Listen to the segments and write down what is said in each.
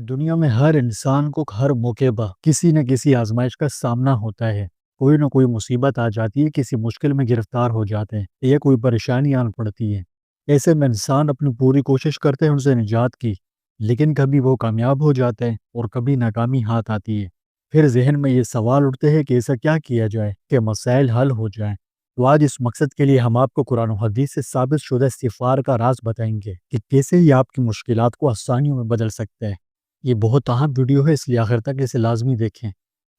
دنیا میں ہر انسان کو ہر موقع پر کسی نہ کسی آزمائش کا سامنا ہوتا ہے۔ کوئی نہ کوئی مصیبت آ جاتی ہے، کسی مشکل میں گرفتار ہو جاتے ہیں یا کوئی پریشانی آن پڑتی ہے۔ ایسے میں انسان اپنی پوری کوشش کرتے ہیں ان سے نجات کی، لیکن کبھی وہ کامیاب ہو جاتے ہیں اور کبھی ناکامی ہاتھ آتی ہے۔ پھر ذہن میں یہ سوال اٹھتے ہیں کہ ایسا کیا کیا جائے کہ مسائل حل ہو جائیں۔ تو آج اس مقصد کے لیے ہم آپ کو قرآن و حدیث سے ثابت شدہ استغفار کا راز بتائیں گے کہ کیسے یہ آپ کی مشکلات کو آسانیوں میں بدل سکتے ہیں۔ یہ بہت اہم ویڈیو ہے، اس لیے آخر تک اسے لازمی دیکھیں۔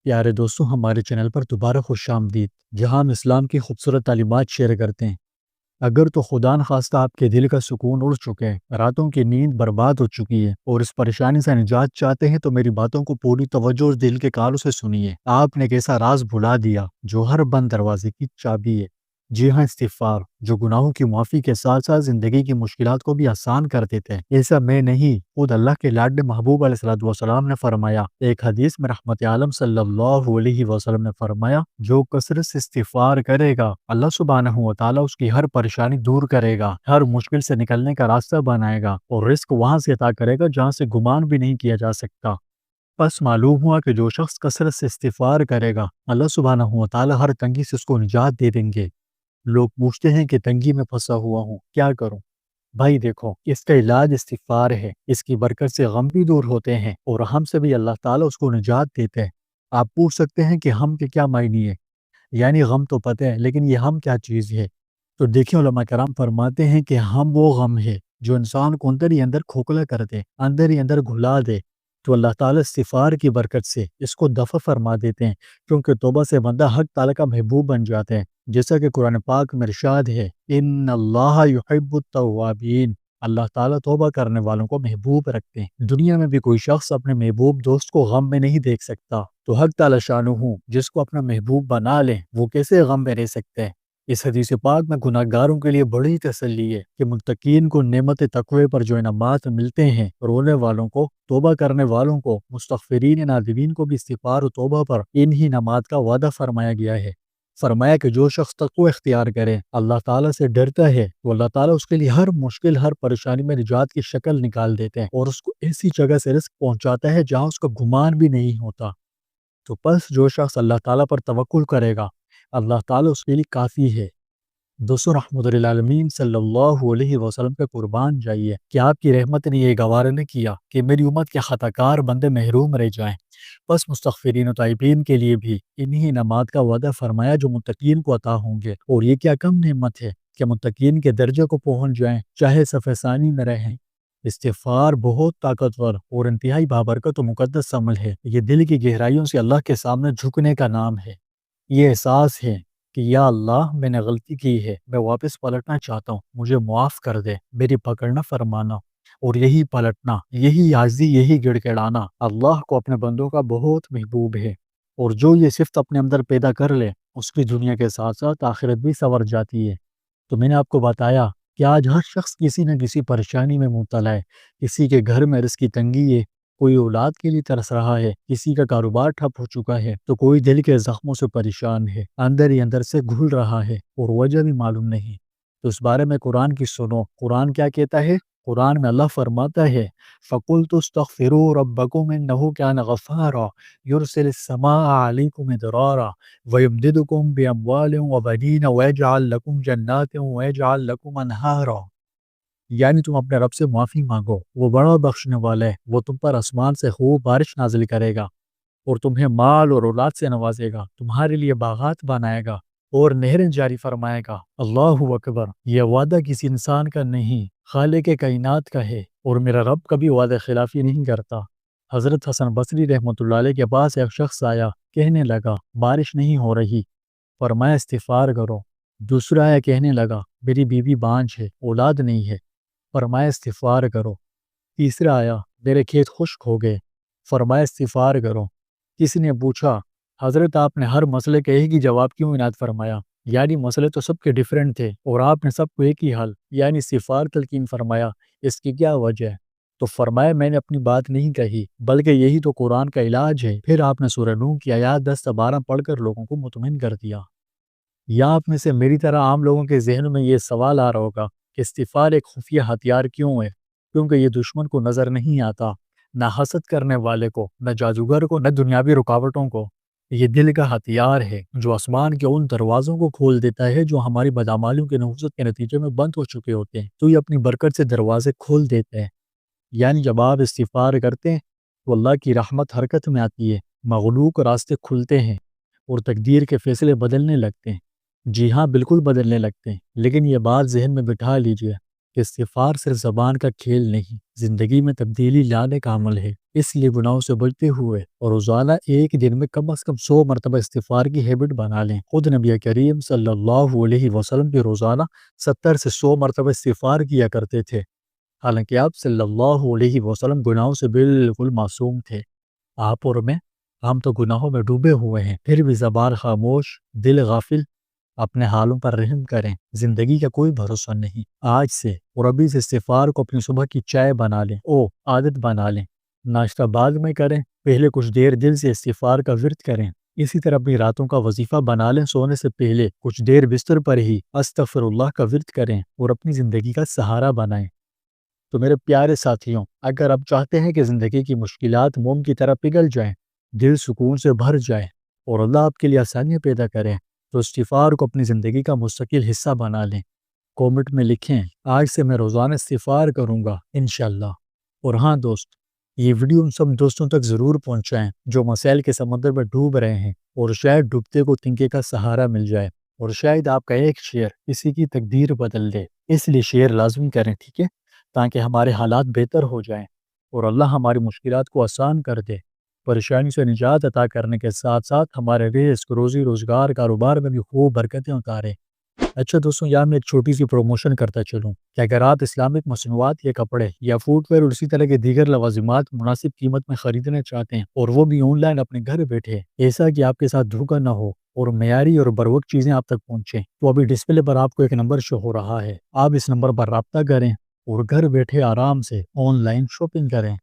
پیارے دوستوں، ہمارے چینل پر دوبارہ خوش آمدید، جہاں ہم اسلام کی خوبصورت تعلیمات شیئر کرتے ہیں۔ اگر تو خدا نخواستہ آپ کے دل کا سکون اڑ چکے ہیں، راتوں کی نیند برباد ہو چکی ہے اور اس پریشانی سے نجات چاہتے ہیں تو میری باتوں کو پوری توجہ اور دل کے کانوں سے سنیے۔ آپ نے ایک ایسا راز بھلا دیا جو ہر بند دروازے کی چابی ہے۔ جی ہاں، استغفار، جو گناہوں کی معافی کے ساتھ ساتھ زندگی کی مشکلات کو بھی آسان کر دیتے ہیں۔ ایسا میں نہیں، خود اللہ کے لاڈلے محبوب علیہ السلام نے فرمایا۔ ایک حدیث میں رحمت عالم صلی اللہ علیہ وسلم نے فرمایا، جو کثرت سے استغفار کرے گا اللہ سبحانہ و تعالیٰ اس کی ہر پریشانی دور کرے گا، ہر مشکل سے نکلنے کا راستہ بنائے گا اور رزق وہاں سے عطا کرے گا جہاں سے گمان بھی نہیں کیا جا سکتا۔ بس معلوم ہوا کہ جو شخص کثرت سے استغفار کرے گا اللہ سبحانہ و تعالیٰ ہر تنگی سے اس کو نجات دے دیں گے۔ لوگ پوچھتے ہیں کہ تنگی میں پھنسا ہوا ہوں، کیا کروں؟ بھائی دیکھو، اس کا علاج استغفار ہے۔ اس کی برکت سے غم بھی دور ہوتے ہیں اور ہم سے بھی اللہ تعالیٰ اس کو نجات دیتے ہیں۔ آپ پوچھ سکتے ہیں کہ ہم کے کیا معنی ہے؟ یعنی غم تو پتہ ہے، لیکن یہ ہم کیا چیز ہے؟ تو دیکھیں، علماء کرام فرماتے ہیں کہ ہم وہ غم ہے جو انسان کو اندر ہی اندر کھوکھلا کر دے، اندر ہی اندر گھلا دے۔ تو اللہ تعالیٰ استغفار کی برکت سے اس کو دفع فرما دیتے ہیں، کیونکہ توبہ سے بندہ حق تعالیٰ کا محبوب بن جاتے ہیں۔ جیسا کہ قرآن پاک میں ارشاد ہے، ان اللہ یحب التوابین، اللہ تعالیٰ توبہ کرنے والوں کو محبوب رکھتے ہیں۔ دنیا میں بھی کوئی شخص اپنے محبوب دوست کو غم میں نہیں دیکھ سکتا، تو حق تعالیٰ شانہ جس کو اپنا محبوب بنا لیں وہ کیسے غم میں رہ سکتے ہیں؟ اس حدیث پاک میں گناہ گاروں کے لیے بڑی تسلی ہے کہ متقین کو نعمت تقوی پر جو انعامات ملتے ہیں، رونے والوں کو، توبہ کرنے والوں کو، مستغفرین نادمین کو بھی استغفار و توبہ پر انہی انعامات کا وعدہ فرمایا گیا ہے۔ فرمایا کہ جو شخص تقوی اختیار کرے، اللہ تعالیٰ سے ڈرتا ہے، تو اللہ تعالیٰ اس کے لیے ہر مشکل، ہر پریشانی میں نجات کی شکل نکال دیتے ہیں اور اس کو ایسی جگہ سے رزق پہنچاتا ہے جہاں اس کا گمان بھی نہیں ہوتا۔ تو بس جو شخص اللہ تعالیٰ پر توکل کرے گا، اللہ تعالیٰ اس کے لیے کافی ہے۔ دوستو، رحمت للعالمین صلی اللہ علیہ وسلم کا قربان جائیے کہ آپ کی رحمت نے یہ گوارا نہ کیا کہ میری امت کے خطا کار بندے محروم رہ جائیں۔ بس مستغفرین و تائبین کے لیے بھی انہی انعامات کا وعدہ فرمایا جو متقین کو عطا ہوں گے، اور یہ کیا کم نعمت ہے کہ متقین کے درجے کو پہنچ جائیں چاہے صفحہ ثانی میں رہیں۔ استغفار بہت طاقتور اور انتہائی بابرکت و مقدس عمل ہے۔ یہ دل کی گہرائیوں سے اللہ کے سامنے جھکنے کا نام ہے۔ یہ احساس ہے کہ یا اللہ، میں نے غلطی کی ہے، میں واپس پلٹنا چاہتا ہوں، مجھے معاف کر دے، میری پکڑنا فرمانا۔ اور یہی پلٹنا، یہی عاجزی، یہی گڑ گڑانا اللہ کو اپنے بندوں کا بہت محبوب ہے۔ اور جو یہ صفت اپنے اندر پیدا کر لے، اس کی دنیا کے ساتھ ساتھ آخرت بھی سنور جاتی ہے۔ تو میں نے آپ کو بتایا کہ آج ہر شخص کسی نہ کسی پریشانی میں مبتلا ہے۔ کسی کے گھر میں رزق کی تنگی ہے، کوئی اولاد کے لیے ترس رہا ہے، کسی کا کاروبار ٹھپ ہو چکا ہے، تو کوئی دل کے زخموں سے پریشان ہے، اندر ہی اندر سے گھل رہا ہے اور وجہ بھی معلوم نہیں۔ تو اس بارے میں قرآن کی سنو، قرآن کیا کہتا ہے؟ قرآن میں اللہ فرماتا ہے، فَقُلْتُ اسْتَغْفِرُوا رَبَّكُمْ إِنَّهُ كَانَ غَفَّارًا يُرْسِلِ السَّمَاءَ عَلَيْكُمْ مِدْرَارًا وَيُمْدِدْكُمْ بِأَمْوَالٍ وَبَنِينَ وَيَجْعَلْ لَكُمْ جَنَّاتٍ وَيَجْعَلْ لَكُمْ أَنْهَارًا۔ یعنی تم اپنے رب سے معافی مانگو، وہ بڑا بخشنے والا ہے، وہ تم پر آسمان سے خوب بارش نازل کرے گا اور تمہیں مال اور اولاد سے نوازے گا، تمہارے لیے باغات بنائے گا اور نہریں جاری فرمائے گا۔ اللہ اکبر! یہ وعدہ کسی انسان کا نہیں، خالق کائنات کا ہے، اور میرا رب کبھی وعدہ خلافی نہیں کرتا۔ حضرت حسن بصری رحمۃ اللہ علیہ کے پاس ایک شخص آیا، کہنے لگا بارش نہیں ہو رہی، فرمایا استغفار کرو۔ دوسرا آیا، کہنے لگا میری بیوی بانجھ ہے، اولاد نہیں ہے، فرمایا استغفار کرو۔ تیسرا آیا، میرے کھیت خشک ہو گئے، فرمایا استغفار کرو۔ کسی نے پوچھا، حضرت آپ نے ہر مسئلے کا ایک ہی جواب کیوں عنایت فرمایا؟ یعنی مسئلے تو سب کے ڈیفرنٹ تھے اور آپ نے سب کو ایک ہی حل یعنی استغفار تلقین فرمایا، اس کی کیا وجہ ہے؟ تو فرمایا میں نے اپنی بات نہیں کہی، بلکہ یہی تو قرآن کا علاج ہے۔ پھر آپ نے سورہ نوح کی آیات 10 سے 12 پڑھ کر لوگوں کو مطمئن کر دیا۔ یا آپ میں سے میری طرح عام لوگوں کے ذہن میں یہ سوال آ رہا ہوگا کہ استغفار ایک خفیہ ہتھیار کیوں ہے؟ کیونکہ یہ دشمن کو نظر نہیں آتا، نہ حسد کرنے والے کو، نہ جادوگر کو، نہ دنیاوی رکاوٹوں کو۔ یہ دل کا ہتھیار ہے جو آسمان کے ان دروازوں کو کھول دیتا ہے جو ہماری بدعمالیوں کے نحوست کے نتیجے میں بند ہو چکے ہوتے ہیں۔ تو یہ اپنی برکت سے دروازے کھول دیتے ہیں۔ یعنی جب آپ استغفار کرتے ہیں تو اللہ کی رحمت حرکت میں آتی ہے، مغلوق راستے کھلتے ہیں اور تقدیر کے فیصلے بدلنے لگتے ہیں۔ جی ہاں، بالکل بدلنے لگتے ہیں۔ لیکن یہ بات ذہن میں بٹھا لیجئے کہ استغفار صرف زبان کا کھیل نہیں، زندگی میں تبدیلی لانے کا عمل ہے۔ اس لیے گناہوں سے بچتے ہوئے اور روزانہ ایک دن میں کم از کم 100 مرتبہ استغفار کی ہیبٹ بنا لیں۔ خود نبی کریم صلی اللہ علیہ وسلم بھی روزانہ 70 سے 100 مرتبہ استغفار کیا کرتے تھے، حالانکہ آپ صلی اللہ علیہ وسلم گناہوں سے بالکل معصوم تھے۔ آپ اور میں، ہم تو گناہوں میں ڈوبے ہوئے ہیں، پھر بھی زبان خاموش، دل غافل۔ اپنے حالوں پر رحم کریں، زندگی کا کوئی بھروسہ نہیں۔ آج سے اور ابھی سے استغفار کو اپنی صبح کی چائے بنا لیں، عادت بنا لیں۔ ناشتہ بعد میں کریں، پہلے کچھ دیر دل سے استغفار کا ورد کریں۔ اسی طرح اپنی راتوں کا وظیفہ بنا لیں، سونے سے پہلے کچھ دیر بستر پر ہی استغفر اللہ کا ورد کریں اور اپنی زندگی کا سہارا بنائیں۔ تو میرے پیارے ساتھیوں، اگر آپ چاہتے ہیں کہ زندگی کی مشکلات موم کی طرح پگھل جائیں، دل سکون سے بھر جائے اور اللہ آپ کے لیے آسانیاں پیدا کریں، تو استغفار کو اپنی زندگی کا مستقل حصہ بنا لیں۔ کومنٹ میں لکھیں، آج سے میں روزانہ استغفار کروں گا انشاءاللہ۔ اور ہاں دوست، یہ ویڈیو ان سب دوستوں تک ضرور پہنچائیں جو مسائل کے سمندر میں ڈوب رہے ہیں، اور شاید ڈوبتے کو تنکے کا سہارا مل جائے، اور شاید آپ کا ایک شیئر کسی کی تقدیر بدل دے۔ اس لیے شیئر لازمی کریں، ٹھیک ہے، تاکہ ہمارے حالات بہتر ہو جائیں اور اللہ ہماری مشکلات کو آسان کر دے، پریشانی سے نجات عطا کرنے کے ساتھ ساتھ ہمارے رزق، روزی روزگار، کاروبار میں بھی خوب برکتیں اتارے۔ اچھا دوستوں، یہاں میں ایک چھوٹی سی پروموشن کرتا چلوں کہ اگر آپ اسلامک مصنوعات یا کپڑے یا فوٹ ویئر اور اسی طرح کے دیگر لوازمات مناسب قیمت میں خریدنا چاہتے ہیں، اور وہ بھی آن لائن اپنے گھر بیٹھے، ایسا کہ آپ کے ساتھ دھوکہ نہ ہو اور معیاری اور بروقت چیزیں آپ تک پہنچیں، تو ابھی ڈسپلے پر آپ کو ایک نمبر شو ہو رہا ہے، آپ اس نمبر پر رابطہ کریں اور گھر بیٹھے آرام سے آن لائن شاپنگ کریں۔